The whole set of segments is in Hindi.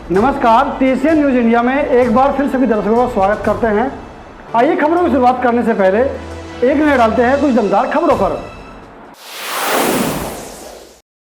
नमस्कार, TCN न्यूज़ इंडिया में एक बार फिर सभी दर्शकों का स्वागत करते हैं। आइए खबरों की शुरुआत करने से पहले एक नज़र डालते हैं कुछ दमदार खबरों पर।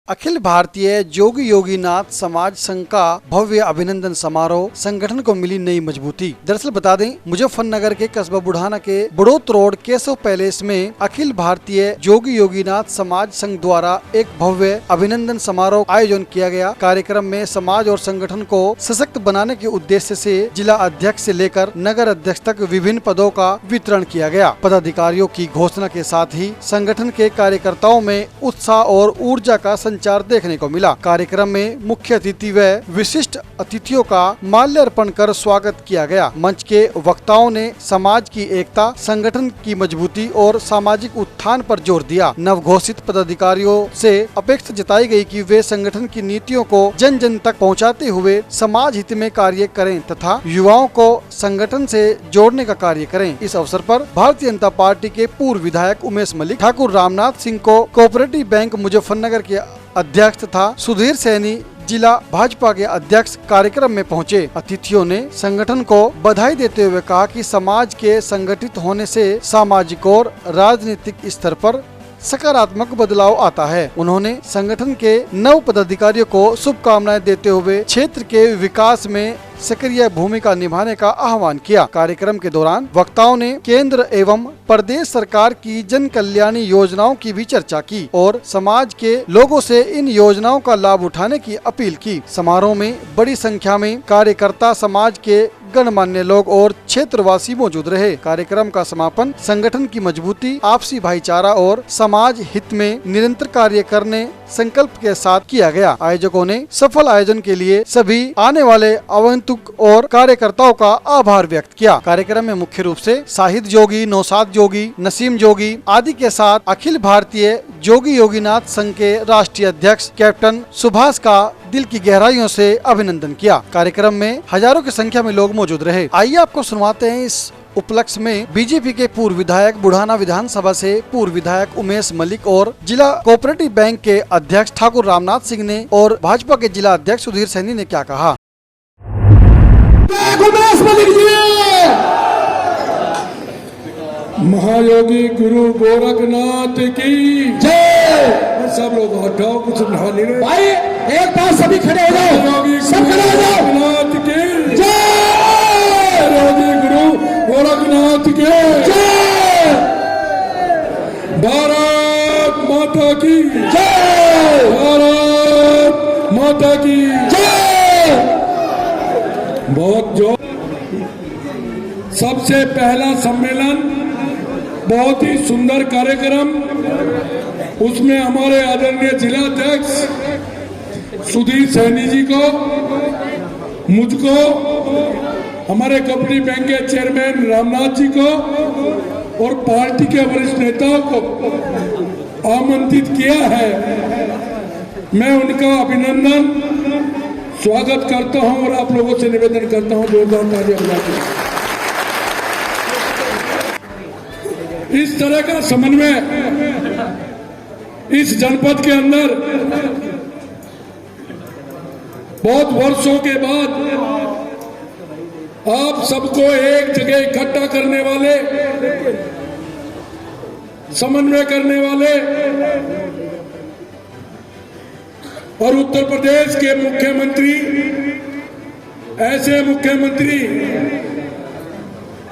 अखिल भारतीय जोगी योगीनाथ समाज संघ का भव्य अभिनंदन समारोह, संगठन को मिली नई मजबूती। दरअसल बता दें, मुजफ्फरनगर के कस्बा बुढ़ाना के बड़ौत रोड केशव पैलेस में अखिल भारतीय जोगी योगीनाथ समाज संघ द्वारा एक भव्य अभिनंदन समारोह आयोजन किया गया। कार्यक्रम में समाज और संगठन को सशक्त बनाने के उद्देश्य से जिला अध्यक्ष से लेकर नगर अध्यक्ष तक विभिन्न पदों का वितरण किया गया। पदाधिकारियों की घोषणा के साथ ही संगठन के कार्यकर्ताओं में उत्साह और ऊर्जा का संचार देखने को मिला। कार्यक्रम में मुख्य अतिथि व विशिष्ट अतिथियों का माल्यार्पण कर स्वागत किया गया। मंच के वक्ताओं ने समाज की एकता, संगठन की मजबूती और सामाजिक उत्थान पर जोर दिया। नवघोषित पदाधिकारियों से अपेक्षा जताई गई कि वे संगठन की नीतियों को जन जन तक पहुंचाते हुए समाज हित में कार्य करें तथा युवाओं को संगठन से जोड़ने का कार्य करें। इस अवसर पर भारतीय जनता पार्टी के पूर्व विधायक उमेश मलिक, ठाकुर रामनाथ सिंह को कोऑपरेटिव बैंक मुजफ्फरनगर के अध्यक्ष तथा सुधीर सैनी जिला भाजपा के अध्यक्ष कार्यक्रम में पहुंचे। अतिथियों ने संगठन को बधाई देते हुए कहा कि समाज के संगठित होने से सामाजिक और राजनीतिक स्तर पर सकारात्मक बदलाव आता है। उन्होंने संगठन के नव पदाधिकारियों को शुभकामनाएं देते हुए क्षेत्र के विकास में सक्रिय भूमिका निभाने का आह्वान किया। कार्यक्रम के दौरान वक्ताओं ने केंद्र एवं प्रदेश सरकार की जन कल्याणी योजनाओं की भी चर्चा की और समाज के लोगों से इन योजनाओं का लाभ उठाने की अपील की। समारोह में बड़ी संख्या में कार्यकर्ता, समाज के गणमान्य लोग और क्षेत्रवासी मौजूद रहे। कार्यक्रम का समापन संगठन की मजबूती, आपसी भाईचारा और समाज हित में निरंतर कार्य करने संकल्प के साथ किया गया। आयोजकों ने सफल आयोजन के लिए सभी आने वाले आगंतुक और कार्यकर्ताओं का आभार व्यक्त किया। कार्यक्रम में मुख्य रूप से शाहिद जोगी, नौशाद जोगी, नसीम जोगी आदि के साथ अखिल भारतीय जोगी योगीनाथ संघ के राष्ट्रीय अध्यक्ष कैप्टन सुभाष का दिल की गहराइयों से अभिनंदन किया। कार्यक्रम में हजारों की संख्या में लोग मौजूद रहे। आइए आपको सुनवाते हैं इस उपलक्ष्य में बीजेपी के पूर्व विधायक, बुढ़ाना विधानसभा से पूर्व विधायक उमेश मलिक और जिला कोऑपरेटिव बैंक के अध्यक्ष ठाकुर रामनाथ सिंह ने और भाजपा के जिला अध्यक्ष सुधीर सैनी ने क्या कहा। उमेश मलिक जी, महायोगी गुरु गोरखनाथ की जय। सब लोग हटाओ, कुछ नहा नहीं रहे भाई, एक बार सभी खड़े हो जाओ, सब खड़े हो जाओ। गोरखनाथ की जय, योगी गुरु गोरखनाथ की जय, भारत माता की जय, भारत माता की जय। बहुत जो सबसे पहला सम्मेलन, बहुत ही सुंदर कार्यक्रम, उसमें हमारे आदरणीय जिलाध्यक्ष सुधीर सैनी जी को, मुझको, हमारे कोऑपरेटिव बैंक के चेयरमैन रामनाथ जी को और पार्टी के वरिष्ठ नेताओं को आमंत्रित किया है। मैं उनका अभिनंदन, स्वागत करता हूं और आप लोगों से निवेदन करता हूं जोरदार तालियां बजाकर। इस तरह का समन्वय इस जनपद के अंदर बहुत वर्षों के बाद आप सबको एक जगह इकट्ठा करने वाले, समन्वय करने वाले और उत्तर प्रदेश के मुख्यमंत्री, ऐसे मुख्यमंत्री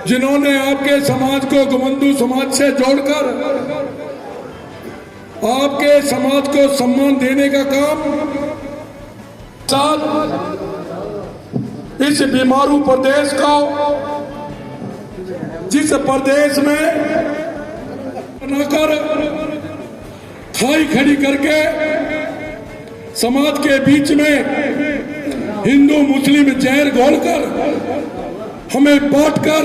जिन्होंने आपके समाज को गवंदू समाज से जोड़कर आपके समाज को सम्मान देने का काम, साथ इस बीमारू प्रदेश को, जिस प्रदेश में बनाकर खाई खड़ी करके समाज के बीच में हिंदू मुस्लिम जहर घोलकर हमें बांटकर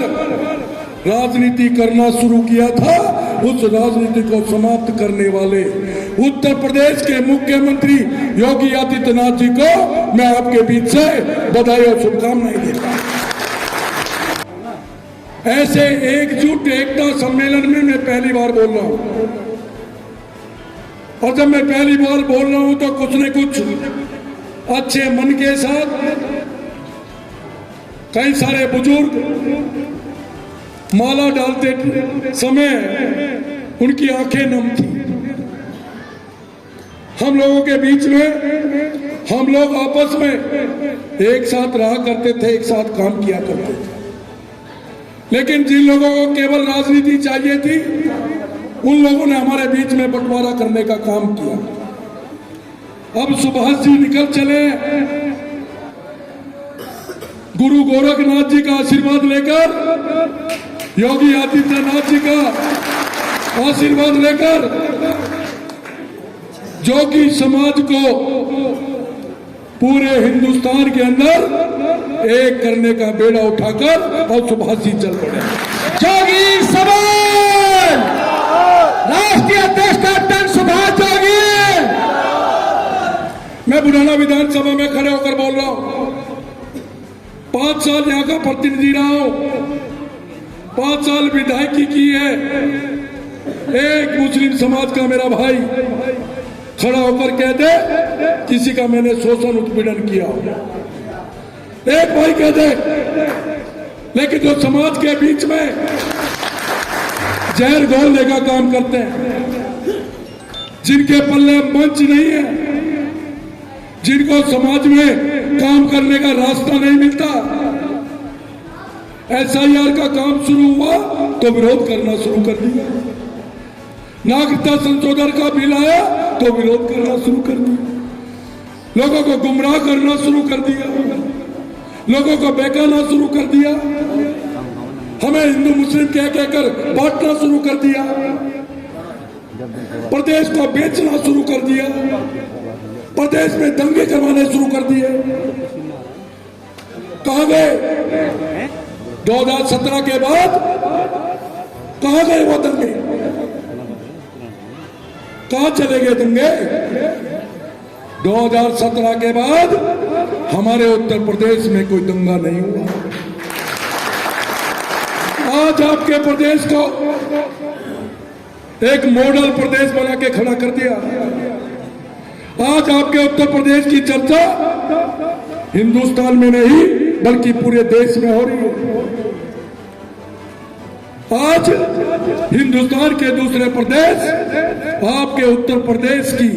राजनीति करना शुरू किया था, उस राजनीति को समाप्त करने वाले उत्तर प्रदेश के मुख्यमंत्री योगी आदित्यनाथ जी को मैं आपके बीच से बधाई और शुभकामनाएं देता हूं। ऐसे एकजुट एकता सम्मेलन में मैं पहली बार बोल रहा हूं, और जब मैं पहली बार बोल रहा हूं तो कुछ न कुछ अच्छे मन के साथ कई सारे बुजुर्ग माला डालते समय उनकी आंखें नम थी। हम लोगों के बीच में हम लोग आपस में एक साथ रहा करते थे, एक साथ काम किया करते थे। लेकिन जिन लोगों को केवल राजनीति चाहिए थी, उन लोगों ने हमारे बीच में बंटवारा करने का काम किया। अब सुभाष जी निकल चले गुरु गोरखनाथ जी का आशीर्वाद लेकर, योगी आदित्यनाथ जी का आशीर्वाद लेकर, जो कि समाज को पूरे हिंदुस्तान के अंदर एक करने का बेड़ा उठाकर और सुभाष जी चल पड़े। जोगी समाज, राष्ट्रीय अध्यक्ष कैप्टन सुभाष जोगी। मैं बुढ़ाना विधानसभा में खड़े होकर बोल रहा हूं, 5 साल यहां का प्रतिनिधि रहा हूं, 5 साल विधायकी की है। एक मुस्लिम समाज का मेरा भाई खड़ा होकर कह दे किसी का मैंने शोषण उत्पीड़न किया, एक भाई कह दे। लेकिन जो समाज के बीच में जहर घोलने का काम करते हैं, जिनके पल्ले मंच नहीं है, जिनको समाज में काम करने का रास्ता नहीं मिलता, SIR का काम शुरू हुआ तो विरोध करना शुरू कर दिया, नागरिकता संशोधन का बिल आया तो विरोध करना शुरू कर दिया, लोगों को गुमराह करना शुरू कर दिया, लोगों को बहकाना शुरू कर दिया, हमें हिंदू मुस्लिम कह कहकर बांटना शुरू कर दिया, प्रदेश को बेचना शुरू कर दिया, प्रदेश में दंगे करवाने शुरू कर दिए। कहां गए 2017 के बाद? कहां गए वो दंगे? कहां चले गए दंगे? 2017 के बाद हमारे उत्तर प्रदेश में कोई दंगा नहीं हुआ। आज आपके प्रदेश को एक मॉडल प्रदेश बना के खड़ा कर दिया। आज आपके उत्तर प्रदेश की चर्चा हिंदुस्तान में नहीं बल्कि पूरे देश में हो रही है। आज हिंदुस्तान के दूसरे प्रदेश आपके उत्तर प्रदेश की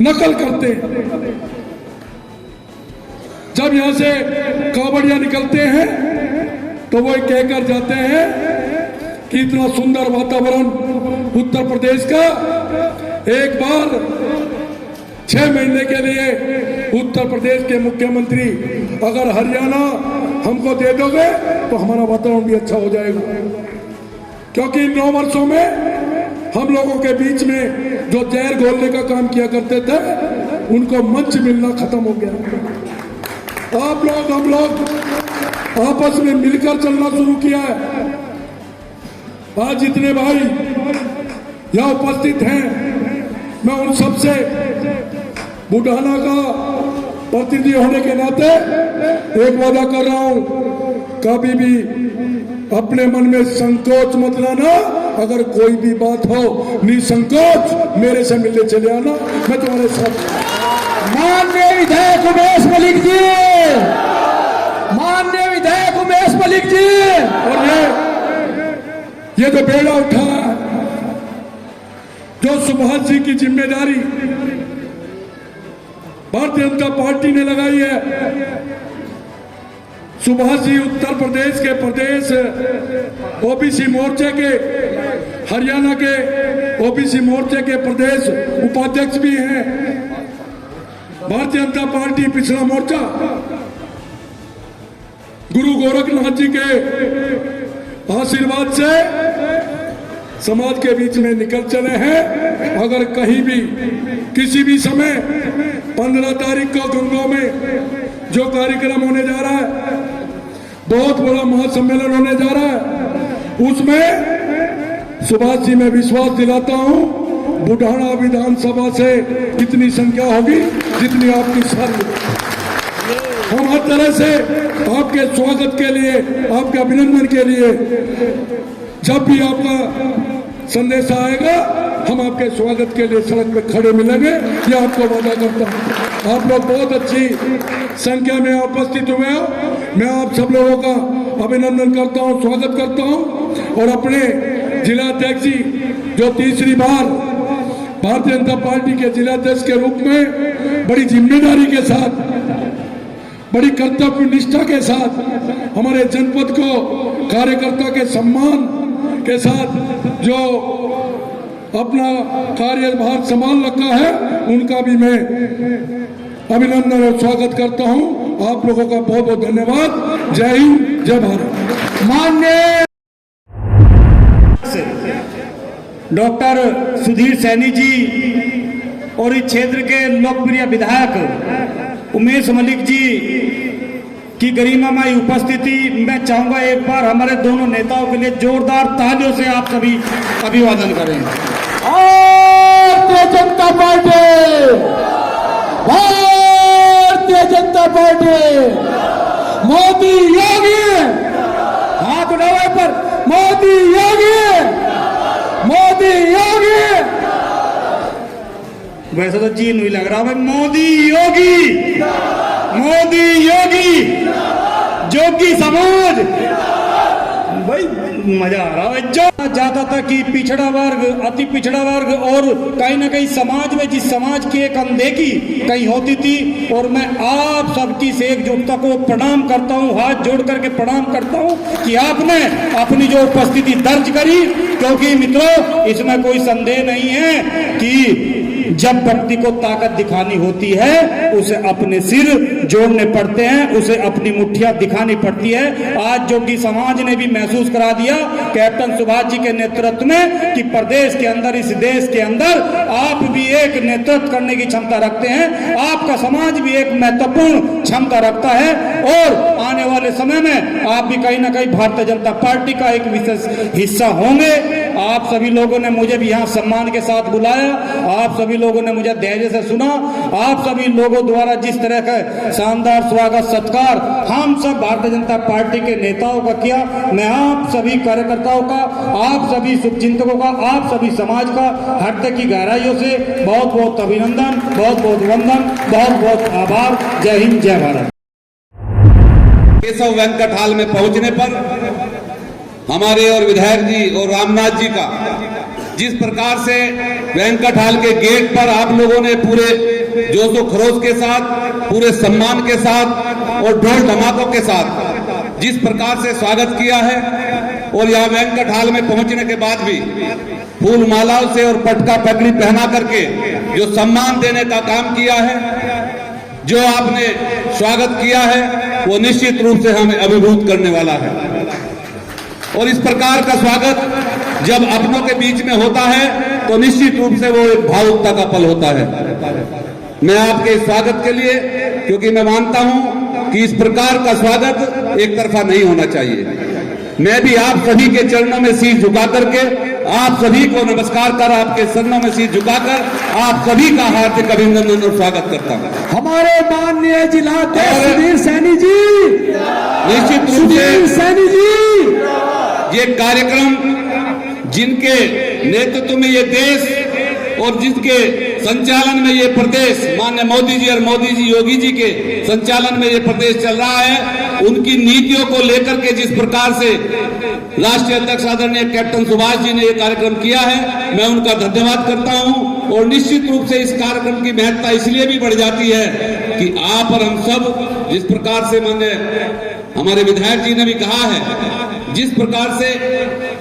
नकल करते हैं। जब यहां से कावड़िया निकलते हैं तो वो कहकर जाते हैं कि इतना सुंदर वातावरण उत्तर प्रदेश का, एक बार 6 महीने के लिए उत्तर प्रदेश के मुख्यमंत्री अगर हरियाणा हमको दे दोगे तो हमारा वातावरण भी अच्छा हो जाएगा। क्योंकि इन 9 वर्षों में हम लोगों के बीच में जो जहर घोलने का काम किया करते थे, उनको मंच मिलना खत्म हो गया। आप लोग हम लोग आपस में मिलकर चलना शुरू किया है। आज जितने भाई यहां उपस्थित हैं, मैं उन सबसे बुढ़ाना का प्रतिनिधि होने के नाते एक वादा कर रहा हूं, कभी भी अपने मन में संकोच मत लाना। अगर कोई भी बात हो निसंकोच मेरे से मिलने चले आना, मैं तुम्हारे साथ। माननीय विधायक उमेश मलिक जी, माननीय विधायक उमेश मलिक जी। और ये जो बेड़ा उठा है, जो सुभाष जी की जिम्मेदारी भारतीय जनता पार्टी ने लगाई है। सुभाष जी उत्तर प्रदेश के प्रदेश ओबीसी मोर्चे के, हरियाणा के ओबीसी मोर्चे के प्रदेश उपाध्यक्ष भी हैं। भारतीय जनता पार्टी पिछड़ा मोर्चा गुरु गोरखनाथ जी के आशीर्वाद से समाज के बीच में निकल चले हैं। अगर कहीं भी किसी भी समय 15 तारीख को गंगों में जो कार्यक्रम होने जा रहा है, बहुत बड़ा महासम्मेलन होने जा रहा है, उसमें सुभाष जी मैं विश्वास दिलाता हूं, बुढ़ाना विधानसभा से इतनी संख्या होगी जितनी आपकी सारी। हम हर तरह से आपके स्वागत के लिए, आपके अभिनंदन के लिए, जब भी आपका संदेश आएगा हम आपके स्वागत के लिए सड़क पे खड़े मिलेंगे, ये आपको वादा करता हूं। आप लोग बहुत अच्छी संख्या में उपस्थित हुए हो, मैं आप सब लोगों का अभिनंदन करता हूं, स्वागत करता हूं। और अपने जिलाध्यक्ष जी जो तीसरी बार भारतीय जनता पार्टी के जिलाध्यक्ष के रूप में बड़ी जिम्मेदारी के साथ, बड़ी कर्तव्य निष्ठा के साथ हमारे जनपद को कार्यकर्ता के सम्मान के साथ जो अपना कार्यभार संभाल रखा है, उनका भी मैं अभिनंदन और स्वागत करता हूं। आप लोगों का बहुत बहुत धन्यवाद। जय हिंद, जय भारत। माननीय डॉक्टर सुधीर सैनी जी और इस क्षेत्र के लोकप्रिय विधायक उमेश मलिक जी की गरिमामय उपस्थिति, मैं चाहूंगा एक बार हमारे दोनों नेताओं के लिए जोरदार तालियों से आप सभी अभिवादन करें। भारतीय जनता पार्टी, भारतीय जनता पार्टी, मोदी योगी, हाथ उठाओ पर, मोदी योगी, मोदी योगी। वैसे तो चीन नहीं लग रहा भाई, मोदी योगी, मोदी योगी, जोगी समाज, भाई मजा आ रहा है। जो जाता था कि पिछड़ा वर्ग, अति पिछड़ा वर्ग और कहीं ना कहीं समाज में जिस समाज की एक अनदेखी कहीं होती थी, और मैं आप सबकी से एकजुटता को प्रणाम करता हूं, हाथ जोड़ करके प्रणाम करता हूं कि आपने अपनी जो उपस्थिति दर्ज करी, क्योंकि मित्रों इसमें कोई संदेह नहीं है कि जब व्यक्ति को ताकत दिखानी होती है उसे अपने सिर जोड़ने पड़ते हैं, उसे अपनी मुट्ठियां दिखानी पड़ती है। आज जोगी समाज ने भी महसूस करा दिया कैप्टन सुभाष जी के नेतृत्व में कि प्रदेश के अंदर, इस देश के अंदर आप भी एक नेतृत्व करने की क्षमता रखते हैं, आपका समाज भी एक महत्वपूर्ण क्षमता रखता है, और आने वाले समय में आप भी कहीं ना कहीं भारतीय जनता पार्टी का एक विशेष हिस्सा होंगे। आप सभी लोगों ने मुझे भी यहाँ सम्मान के साथ बुलाया, आप सभी लोगों ने मुझे धैर्य से सुना, आप सभी लोगों द्वारा जिस तरह का शानदार स्वागत सत्कार हम सब भारतीय जनता पार्टी के नेताओं का किया, मैं आप सभी कार्यकर्ताओं का, आप सभी शुभचिंतकों का, आप सभी समाज का हृदय की गहराइयों से बहुत बहुत अभिनंदन, बहुत बहुत वंदन, बहुत बहुत आभार। जय हिंद, जय भारत। केशव वेंकट हॉल में पहुंचने पर हमारे और विधायक जी और रामनाथ जी का जिस प्रकार से वेंकट हॉल के गेट पर आप लोगों ने पूरे जोश और खरोश के साथ, पूरे सम्मान के साथ और ढोल धमाकों के साथ जिस प्रकार से स्वागत किया है, और यहाँ वेंकट हॉल में पहुंचने के बाद भी फूल मालाओं से और पटका पगड़ी पहना करके जो सम्मान देने का काम किया है, जो आपने स्वागत किया है, वो निश्चित रूप से हमें अभिभूत करने वाला है। और इस प्रकार का स्वागत जब अपनों के बीच में होता है तो निश्चित रूप से वो एक भावुकता का पल होता है। मैं आपके स्वागत के लिए, क्योंकि मैं मानता हूं कि इस प्रकार का स्वागत एक तरफा नहीं होना चाहिए, मैं भी आप सभी के चरणों में शीश झुका करके, आप सभी को नमस्कार कर, आपके चरणों में शीश झुकाकर आप सभी का हार्दिक अभिनंदन और स्वागत करता हूं। हमारे माननीय जिलाध्यक्ष सुधीर सैनी जी, निश्चित रूप सुधीर से सैनी जी, ये कार्यक्रम जिनके नेतृत्व में ये देश और जिसके संचालन में ये प्रदेश, माननीय मोदी जी और मोदी जी योगी जी के संचालन में ये प्रदेश चल रहा है, उनकी नीतियों को लेकर के जिस प्रकार से राष्ट्रीय अध्यक्ष आदरणीय कैप्टन सुभाष जी ने ये कार्यक्रम किया है, मैं उनका धन्यवाद करता हूं। और निश्चित रूप से इस कार्यक्रम की महत्ता इसलिए भी बढ़ जाती है कि आप और हम सब जिस प्रकार से, माननीय हमारे विधायक जी ने भी कहा है, जिस प्रकार से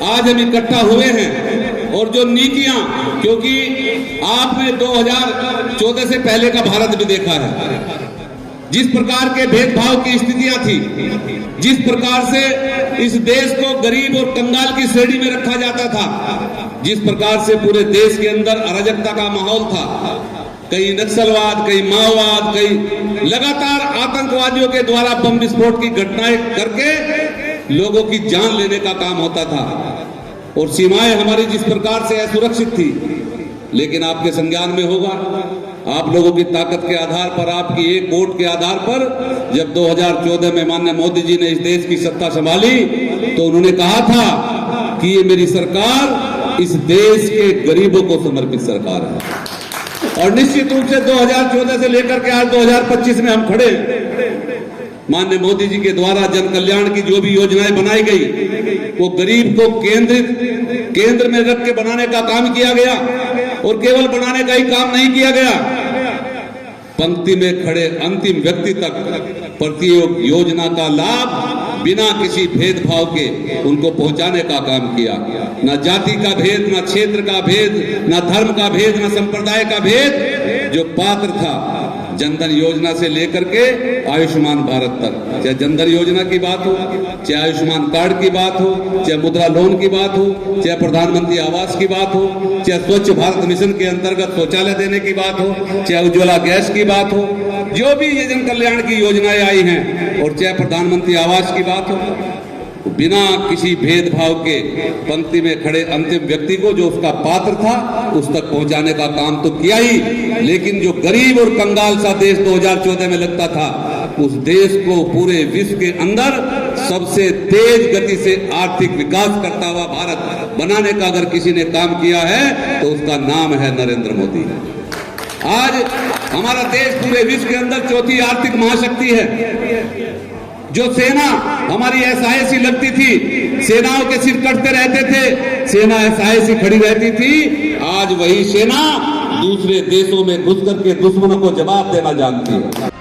आज हम इकट्ठा हुए हैं, और जो नीतियां, क्योंकि आपने 2014 से पहले का भारत भी देखा है, जिस प्रकार के भेदभाव की स्थितियां थी, जिस प्रकार से इस देश को गरीब और कंगाल की श्रेणी में रखा जाता था, जिस प्रकार से पूरे देश के अंदर अराजकता का माहौल था, कहीं नक्सलवाद, कहीं माओवाद, कहीं लगातार आतंकवादियों के द्वारा बम विस्फोट की घटनाएं करके लोगों की जान लेने का काम होता था, और सीमाएं हमारी जिस प्रकार से असुरक्षित थी। लेकिन आपके संज्ञान में होगा, आप लोगों की ताकत के आधार पर, आपकी एक वोट के आधार पर, जब 2014 में माननीय मोदी जी ने इस देश की सत्ता संभाली, तो उन्होंने कहा था कि ये मेरी सरकार इस देश के गरीबों को समर्पित सरकार है। और निश्चित रूप से 2014 से लेकर के आज 2025 में हम खड़े, माननीय मोदी जी के द्वारा जन कल्याण की जो भी योजनाएं बनाई गई वो गरीब को केंद्र में रख के बनाने का काम किया गया, और केवल बनाने का ही काम नहीं किया गया, पंक्ति में खड़े अंतिम व्यक्ति तक प्रत्येक योजना का लाभ बिना किसी भेदभाव के उनको पहुंचाने का काम किया। न जाति का भेद, न क्षेत्र का भेद, न धर्म का भेद, न संप्रदाय का भेद। जो पात्र था जनधन योजना से लेकर के आयुष्मान भारत तक, चाहे जनधन योजना की बात हो, चाहे आयुष्मान कार्ड की बात हो, चाहे मुद्रा लोन की बात हो, चाहे प्रधानमंत्री आवास की बात हो, चाहे स्वच्छ भारत मिशन के अंतर्गत शौचालय देने की बात हो, चाहे उज्ज्वला गैस की बात हो, जो भी ये जन कल्याण की योजनाएं आई हैं, और चाहे प्रधानमंत्री आवास की बात हो, बिना किसी भेदभाव के पंक्ति में खड़े अंतिम व्यक्ति को जो उसका पात्र था उस तक पहुंचाने का काम तो किया ही, लेकिन जो गरीब और कंगाल सा देश 2014 में लगता था, उस देश को पूरे विश्व के अंदर सबसे तेज गति से आर्थिक विकास करता हुआ भारत बनाने का अगर किसी ने काम किया है तो उसका नाम है नरेंद्र मोदी। आज हमारा देश पूरे विश्व के अंदर चौथी आर्थिक महाशक्ति है। जो सेना हमारी ऐसी लगती थी, सेनाओं के सिर कटते रहते थे, सेना ऐसी खड़ी रहती थी, आज वही सेना दूसरे देशों में घुस करके दुश्मनों को जवाब देना जानती है।